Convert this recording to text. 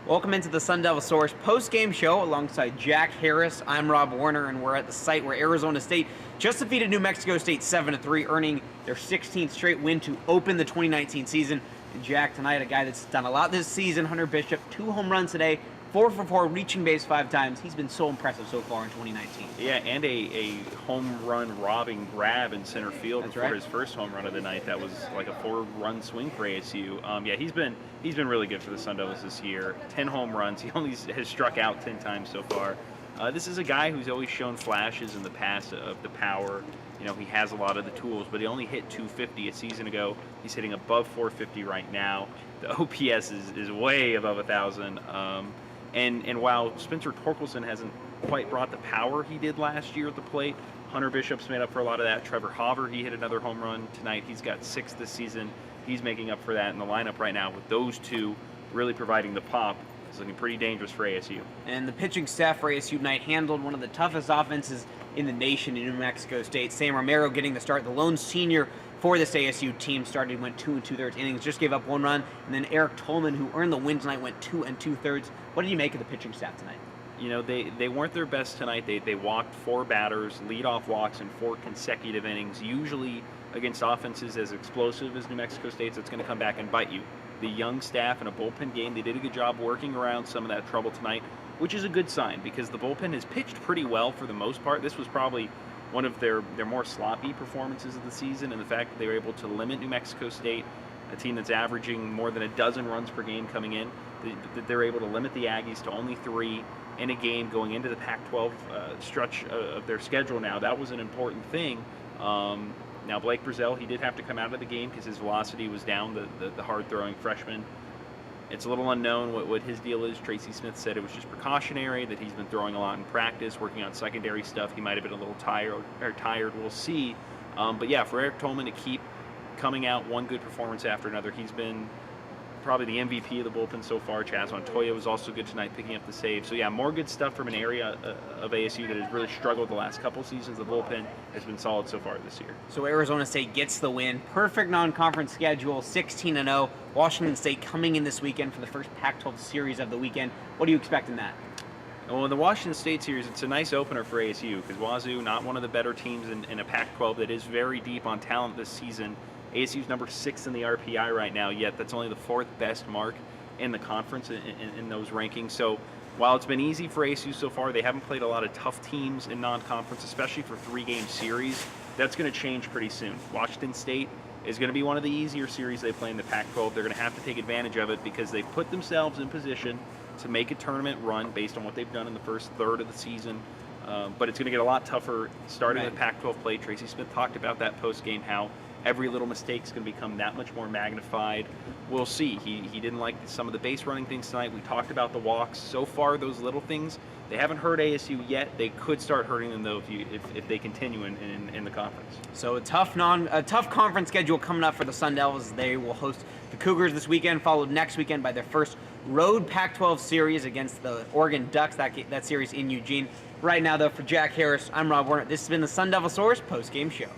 Welcome into the Sun Devil Source post-game show alongside Jack Harris. I'm Rob Werner, and we're at the site where Arizona State just defeated New Mexico State 7-3, earning their 16th straight win to open the 2019 season. And Jack, tonight, a guy that's done a lot this season, Hunter Bishop, 2 home runs today, 4 for 4, reaching base 5 times. He's been so impressive so far in 2019. Yeah, and a home run robbing grab in center field That's before right. his first home run of the night. That was like a 4-run swing for ASU. Yeah, he's been really good for the Sun Devils this year. 10 home runs. He only has struck out 10 times so far. This is a guy who's always shown flashes in the past of the power. You know, he has a lot of the tools, but he only hit 250 a season ago. He's hitting above 450 right now. The OPS is way above 1,000. And while Spencer Torkelson hasn't quite brought the power he did last year at the plate, Hunter Bishop's made up for a lot of that. Trevor Hauver, he hit another home run tonight. He's got 6 this season. He's making up for that in the lineup right now with those two really providing the pop. It's looking pretty dangerous for ASU. And the pitching staff for ASU tonight handled one of the toughest offenses in the nation in New Mexico State. Sam Romero getting the start, the lone senior for this ASU team, started, went 2 2/3 innings, just gave up 1 run. And then Eric Tolman, who earned the win tonight, went 2 2/3. What did you make of the pitching staff tonight? You know, they weren't their best tonight. They walked 4 batters, leadoff walks in 4 consecutive innings. Usually against offenses as explosive as New Mexico State's, it's going to come back and bite you. The young staff in a bullpen game, they did a good job working around some of that trouble tonight, which is a good sign because the bullpen has pitched pretty well for the most part. This was probably one of their more sloppy performances of the season, and the fact that they were able to limit New Mexico State, a team that's averaging more than a dozen runs per game coming in, that they're able to limit the Aggies to only 3 in a game going into the Pac-12 stretch of their schedule now. That was an important thing. Now, Blake Brazell, he did have to come out of the game because his velocity was down, the hard-throwing freshman. It's a little unknown what his deal is. Tracy Smith said it was just precautionary, that he's been throwing a lot in practice, working on secondary stuff. He might have been a little tired. We'll see. But yeah, for Eric Tolman to keep coming out one good performance after another, he's been probably the MVP of the bullpen so far. Chaz Montoya was also good tonight, picking up the save. So yeah, more good stuff from an area of ASU that has really struggled the last couple seasons. The bullpen has been solid so far this year. So Arizona State gets the win. Perfect non-conference schedule, 16-0. Washington State coming in this weekend for the first Pac-12 series of the weekend. What do you expect in that? Well, in the Washington State series, it's a nice opener for ASU because Wazoo, not one of the better teams in a Pac-12 that is very deep on talent this season. ASU's number 6 in the RPI right now, yet that's only the 4th best mark in the conference in those rankings. So while it's been easy for ASU so far, they haven't played a lot of tough teams in non-conference, especially for 3-game series. That's going to change pretty soon. Washington State is going to be one of the easier series they play in the Pac-12. They're going to have to take advantage of it because they've put themselves in position to make a tournament run based on what they've done in the first third of the season. But it's going to get a lot tougher starting with Pac-12 play. Tracy Smith talked about that post-game, how every little mistake is going to become that much more magnified. We'll see. He didn't like some of the base running things tonight. We talked about the walks. So far, those little things, they haven't hurt ASU yet. They could start hurting them, though, if they continue in the conference. So a tough conference schedule coming up for the Sun Devils. They will host the Cougars this weekend, followed next weekend by their first road Pac-12 series against the Oregon Ducks, that series in Eugene. Right now, though, for Jack Harris, I'm Rob Werner. This has been the Sun Devil Source post-game show.